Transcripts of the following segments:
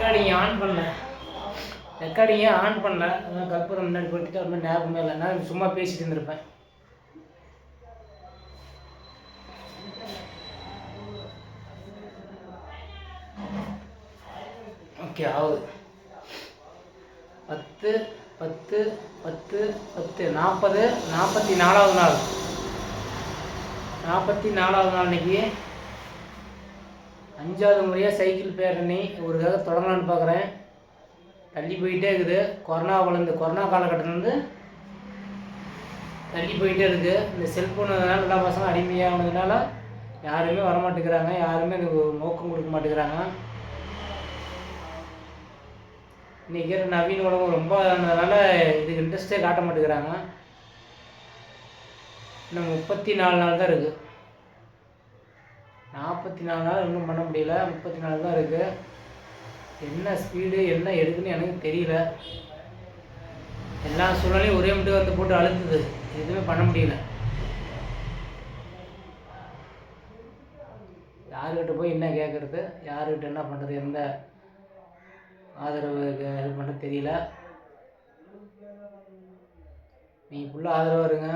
Recording on பண்ணல. ரெக்கார்டிங்கே on பண்ணல. அதான் கற்பூரம் முன்னாடி போட்டுட்டு அது மாதிரி ஞாபகமே இல்லை. நான் சும்மா பேசிட்டு இருந்திருப்பேன். ஓகே ஆகுது. 10 10 10 10 40 44வது நாள். 44வது நாள் இன்னைக்கு 5வது முறையாக சைக்கிள் பேரணி ஒருக்காக தொடங்கலான்னு பார்க்குறேன். தள்ளி போயிட்டே இருக்குது. கொரோனா காலகட்டத்திலேருந்து தள்ளி போயிட்டே இருக்குது. இந்த செல்ஃபோன் எல்லா பசங்க அடிமையானதுனால யாருமே வரமாட்டேங்கிறாங்க. யாருமே எனக்கு நோக்கம் கொடுக்க மாட்டேங்கிறாங்க. இன்றைக்கி நவீன உலகம் ரொம்ப அதனால இதுக்கு இன்ட்ரெஸ்டே காட்ட மாட்டேங்கிறாங்க. இன்னும் 34 நாள் தான் இருக்குது. 44 நாள் இன்னும் பண்ண முடியல. 34 தான் இருக்குது. என்ன ஸ்பீடு என்ன எடுக்குன்னு எனக்கு தெரியல. எல்லா சூழ்நிலையும் ஒரே மட்டும் வந்து போட்டு அழுத்துது. எதுவுமே பண்ண முடியல. யாருக்கிட்ட போய் என்ன கேட்குறது, யாருக்கிட்ட என்ன பண்ணுறது, எந்த ஆதரவு இது பண்ண தெரியல. நீங்கள் ஃபுல்லாக ஆதரவாக இருங்க.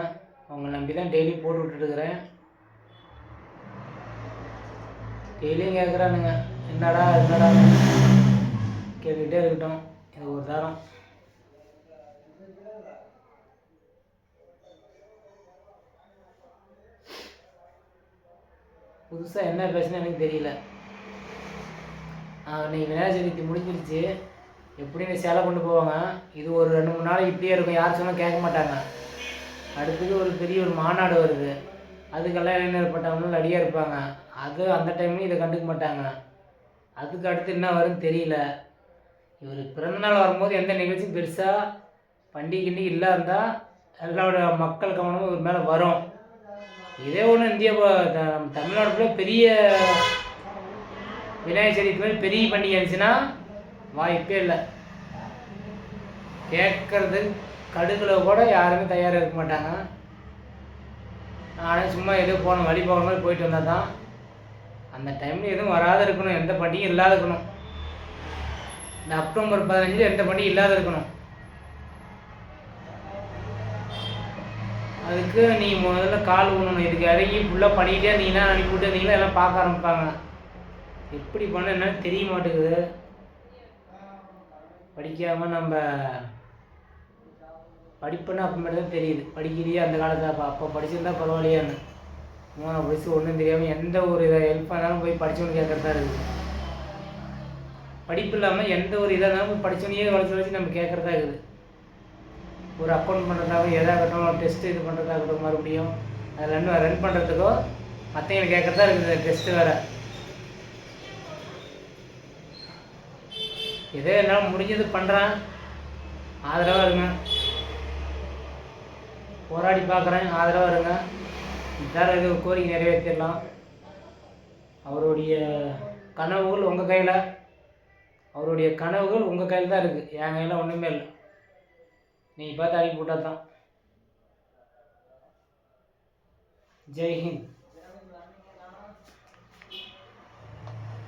அவங்க நம்பி தான் டெய்லி போட்டு விட்டுட்டுருக்குறேன். டெய்லியும் கேட்குறானுங்க என்னடா கேட்டுக்கிட்டே இருக்கட்டும். இது ஒரு தரம். புதுசாக என்ன பேசுன்னு எனக்கு தெரியல. இன்றைக்கி விநாயகர் சதுர்த்தி முடிஞ்சிருச்சு. எப்படின்னு சேலை கொண்டு போவாங்க. இது ஒரு 2-3 நாள் இப்படியே இருக்கும். யார் சொன்னால் கேட்க மாட்டாங்க. அடுத்தது ஒரு பெரிய ஒரு மாநாடு வருது. அதுக்கெல்லாம் இளைஞர் பட்டவங்களும் ரெடியாக இருப்பாங்க. அது அந்த டைம்லையும் இதை கண்டுக்க மாட்டாங்க. அதுக்கு அடுத்து என்ன வரும்னு தெரியல. இவர் பிறந்தநாள் வரும்போது எந்த நிகழ்ச்சியும் பெருசாக பண்டிகை இல்லாஇருந்தால் எல்லாரோட மக்கள் கவனமும் இவர் மேலே வரும். இதே ஒன்று நம்ம தமிழ்நாட்டுக்குள்ளே பெரிய விநாயகர் சதுர்த்தி மாதிரி பெரிய பண்டிகை இருந்துச்சுன்னா வாய்ப்பே இல்லை. கேட்கறது கடுகளை கூட யாருமே தயாராக இருக்க மாட்டாங்க. நானே சும்மா ஏதோ போன வழி போகிற மாதிரி போயிட்டு வந்தால் தான் அந்த டைமில் எதுவும் வராத இருக்கணும். எந்த பண்டிகையும் இல்லாத இருக்கணும். இந்த அக்டோபர் 15 எந்த பண்டிகை இல்லாத இருக்கணும். அதுக்கு நீ முதல்ல கால் ஊனணும். இதுக்கு இறங்கி ஃபுல்லாக பண்ணிக்கிட்டே இருந்தீங்கன்னா அனுப்பிவிட்டு இருந்தீங்களா எல்லாம் பார்க்க ஆரம்பிப்பாங்க. எப்படி பண்ண என்னன்னு தெரிய மாட்டேங்குது. படிக்காமல் நம்ம படிப்புன்னா அப்புறமேட்டு தான் தெரியுது. படிக்கிறியே அந்த காலத்தில் அப்போ படிச்சிருந்தா பரவாயில்லையான்னு. 3ஆம் வயசு ஒன்றும் தெரியாமல் எந்த ஒரு இதை ஹெல்ப்பாக இருந்தாலும் போய் படித்தவனு கேட்குறதா இருக்குது. படிப்பு இல்லாமல் எந்த ஒரு இதாக இருந்தாலும் போய் படித்தவனையே வச்சு நம்ம கேட்குறதா இருக்குது. ஒரு அக்கௌண்ட் பண்ணுறதாகவும் எதாகட்டும், ஒரு டெஸ்ட்டு இது பண்ணுறதாகட்டும், மறுபடியும் அதில் ரன் பண்ணுறதுக்கோ மற்றவங்க கேட்குறதா இருக்குது. டெஸ்ட்டு வேறு. எதோ என்னால் முடிஞ்சது பண்ணுறேன். ஆதரவாக இருங்க. போராடி பார்க்குறேன். ஆதரவாக இருங்க. வேறு எதுவும் கோரிக்கை நிறைவேற்றிடலாம். அவருடைய கனவுகள் உங்கள் கையில். அவருடைய கனவுகள் உங்கள் கையில் தான் இருக்குது. என் கையில் ஒன்றுமே இல்லை. நீங்கள் பார்த்து அனுப்பி விட்டால் தான். ஜெய்ஹிந்த்.